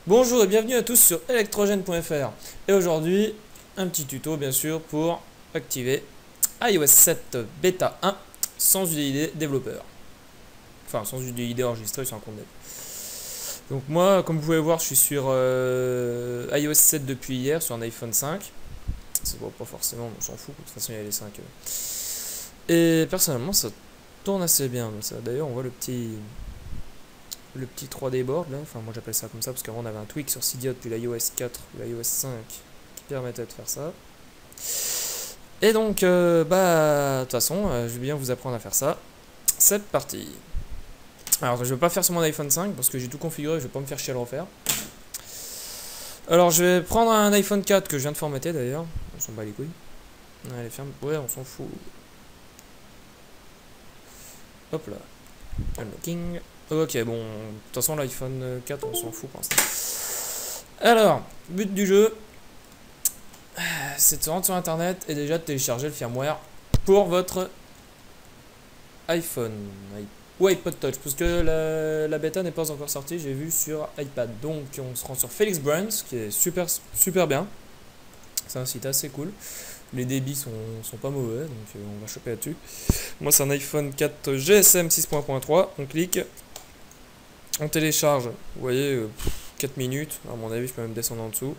Bonjour et bienvenue à tous sur electrogène.fr. Et aujourd'hui, un petit tuto bien sûr pour activer iOS 7 Beta 1 sans UDID développeur. Enfin, sans UDID enregistré sur un compte dev. Donc moi, comme vous pouvez voir, je suis sur iOS 7 depuis hier sur un iPhone 5. Ça se voit pas forcément, on s'en fout, de toute façon il y a les 5. Et personnellement, ça tourne assez bien. D'ailleurs, on voit le petit 3D board là, enfin moi j'appelle ça comme ça parce qu'avant on avait un tweak sur Cydia depuis l'iOS 4 ou l'iOS 5 qui permettait de faire ça. Et donc de toute façon je vais bien vous apprendre à faire ça. C'est parti. Alors je vais pas faire sur mon iPhone 5 parce que j'ai tout configuré, je vais pas me faire chier à le refaire. Alors je vais prendre un iPhone 4 que je viens de formater d'ailleurs, on s'en bat les couilles. Allez ferme, ouais on s'en fout. Hop là. Unlocking. Ok, bon, de toute façon, l'iPhone 4, on s'en fout pour l'instant. Alors, but du jeu, c'est de se rendre sur Internet et déjà de télécharger le firmware pour votre iPhone ou iPod Touch, parce que la bêta n'est pas encore sortie, j'ai vu sur iPad. Donc, on se rend sur Felix Brands, qui est super bien. C'est un site assez cool. Les débits sont pas mauvais, donc on va choper là-dessus. Moi, c'est un iPhone 4 GSM 6.3. On clique. On télécharge, vous voyez, 4 minutes, à mon avis je peux même descendre en dessous.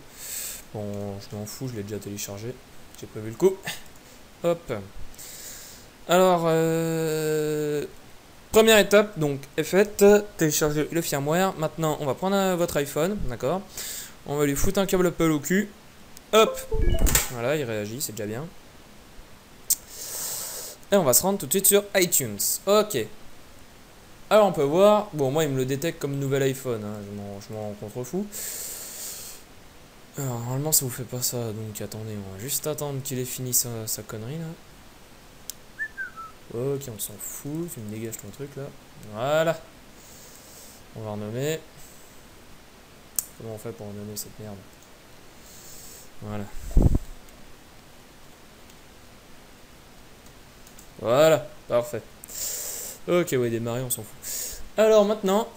Bon, je m'en fous, je l'ai déjà téléchargé, j'ai prévu le coup. Hop. Alors, première étape, donc, est faite, télécharger le firmware. Maintenant, on va prendre votre iPhone, d'accord. On va lui foutre un câble Apple au cul. Hop. Voilà, il réagit, c'est déjà bien. Et on va se rendre tout de suite sur iTunes. Ok. Alors on peut voir, bon moi il me le détecte comme nouvel iPhone, hein, je m'en contrefous. Alors normalement ça vous fait pas ça, donc attendez, on va juste attendre qu'il ait fini sa connerie là. Ok, on s'en fout, tu me dégages ton truc là. Voilà. On va renommer. Comment on fait pour renommer cette merde? Voilà. Voilà, parfait. Ok, ouais, démarrer, on s'en fout. Alors maintenant,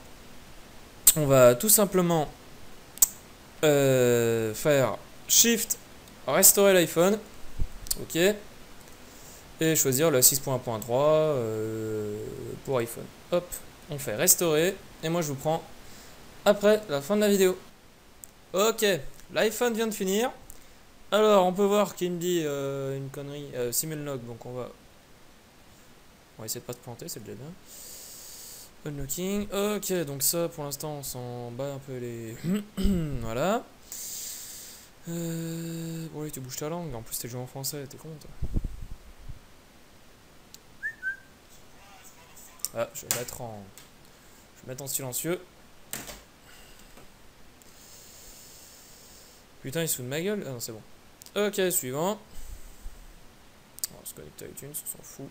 on va tout simplement faire Shift, restaurer l'iPhone, ok, et choisir le 6.1.3 pour iPhone. Hop, on fait restaurer, et moi je vous prends après la fin de la vidéo. Ok, l'iPhone vient de finir. Alors, on peut voir qu'il me dit une connerie, simulnog, donc on va essayer de pas se planter, c'est déjà bien. Unlocking, ok, donc ça pour l'instant on s'en bat un peu les... voilà. Bon, oui, tu bouges ta langue, en plus t'es joué en français, t'es con toi. Ah, je vais mettre en silencieux. Putain, il se fout de ma gueule. Ah non, c'est bon. Ok, suivant. On va se connecter à iTunes, on s'en fout.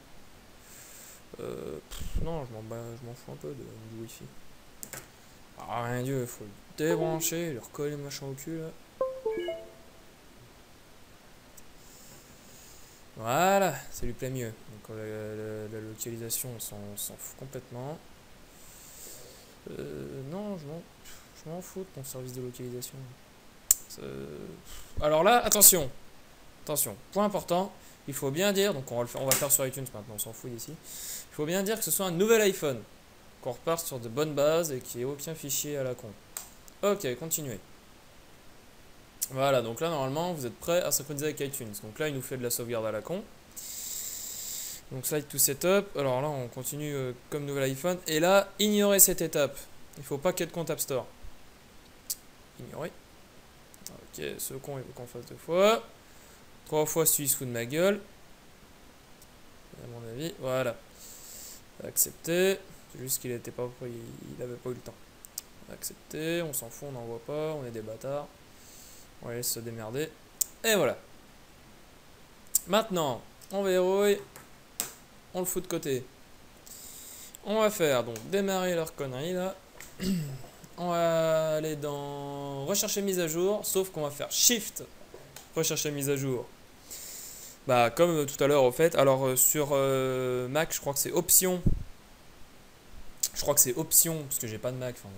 Non, je m'en fous un peu du Wi-Fi. Ah, rien Dieu, faut le débrancher, lui recoller le machin au cul là. Voilà, ça lui plaît mieux. Donc la localisation, on s'en fout complètement. Non, je m'en fous de ton service de localisation. Alors là, attention, point important, il faut bien dire, donc on va le faire sur iTunes maintenant, on s'en fout d'ici. Il faut bien dire que ce soit un nouvel iPhone, qu'on reparte sur de bonnes bases et qu'il n'y ait aucun fichier à la con. Ok, continuez. Voilà, donc là normalement vous êtes prêt à synchroniser avec iTunes. Donc là il nous fait de la sauvegarde à la con. Donc slide to setup. Alors là on continue comme nouvel iPhone. Et là, ignorez cette étape. Il faut pas qu'il y ait de compte App Store. Ignorez. Ok, ce con il veut qu'on fasse 2 fois. 3 fois celui-ci se fout de ma gueule. À mon avis, voilà. Accepter. C'est juste qu'il était pas, il avait pas eu le temps. Accepter, on s'en fout, on n'envoie pas, on est des bâtards. On va laisser se démerder. Et voilà. Maintenant, on verrouille. On le fout de côté. On va faire donc démarrer leur connerie là. On va aller dans rechercher mise à jour. Sauf qu'on va faire Shift rechercher mise à jour. Bah comme tout à l'heure au fait. Alors sur Mac je crois que c'est option. Parce que j'ai pas de Mac. Enfin,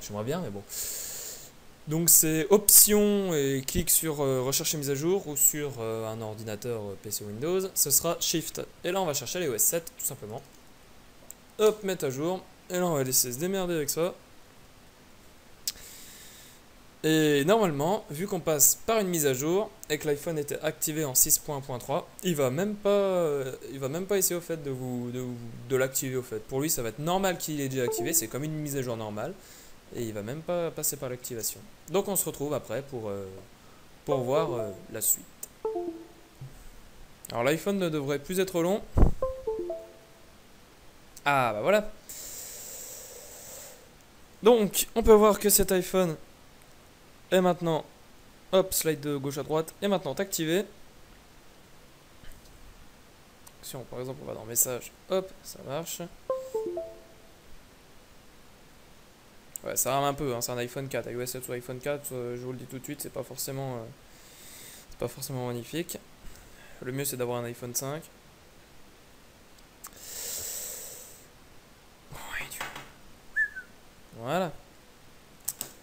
j'aimerais bien mais bon. Donc c'est option et clique sur rechercher mise à jour ou sur un ordinateur PC Windows, ce sera Shift. Et là on va chercher l'iOS 7 tout simplement. Hop, mettre à jour. Et là on va laisser se démerder avec ça. Et normalement, vu qu'on passe par une mise à jour et que l'iPhone était activé en 6.1.3, il va même pas essayer au fait de l'activer au fait. Pour lui, ça va être normal qu'il est déjà activé, c'est comme une mise à jour normale et il va même pas passer par l'activation. Donc on se retrouve après pour voir la suite. Alors l'iPhone ne devrait plus être long. Ah bah voilà. Donc on peut voir que cet iPhone est maintenant, hop, slide de gauche à droite, et maintenant activé. Si on, par exemple on va dans message, hop, ça marche. Ouais, ça rame un peu, hein, c'est un iPhone 4, iOS 7 ou iPhone 4, je vous le dis tout de suite, c'est pas forcément magnifique. Le mieux c'est d'avoir un iPhone 5. Voilà.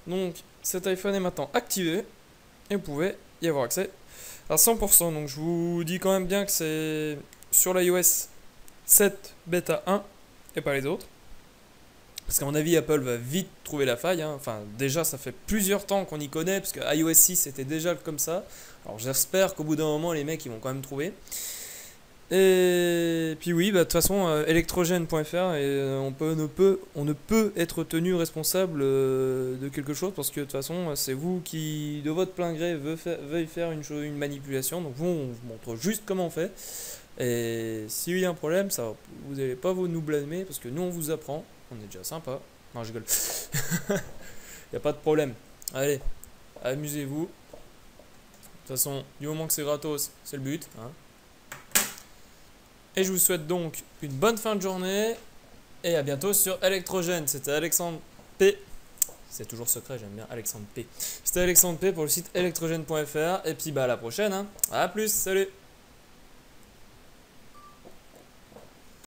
Donc cet iPhone est maintenant activé et vous pouvez y avoir accès à 100%. Donc je vous dis quand même bien que c'est sur l'iOS 7 bêta 1 et pas les autres. Parce qu'à mon avis, Apple va vite trouver la faille, hein. Enfin, déjà, ça fait plusieurs temps qu'on y connaît, parce que iOS 6 c'était déjà comme ça. Alors j'espère qu'au bout d'un moment, les mecs ils vont quand même trouver. Et puis oui, bah, de toute façon, electrogène.fr, on ne peut être tenu responsable de quelque chose, parce que de toute façon, c'est vous qui, de votre plein gré, veuille faire une manipulation. Donc on vous montre juste comment on fait. Et s'il y a un problème, ça, vous n'allez pas nous blâmer, parce que nous on vous apprend. On est déjà sympa. Non, je rigole. Il n'y a pas de problème. Allez, amusez-vous. De toute façon, du moment que c'est gratos, c'est le but, hein. Et je vous souhaite donc une bonne fin de journée. Et à bientôt sur Electrogène. C'était Alexandre P. C'est toujours secret, j'aime bien Alexandre P. C'était Alexandre P pour le site electrogène.fr. Et puis bah à la prochaine, hein. À plus, salut.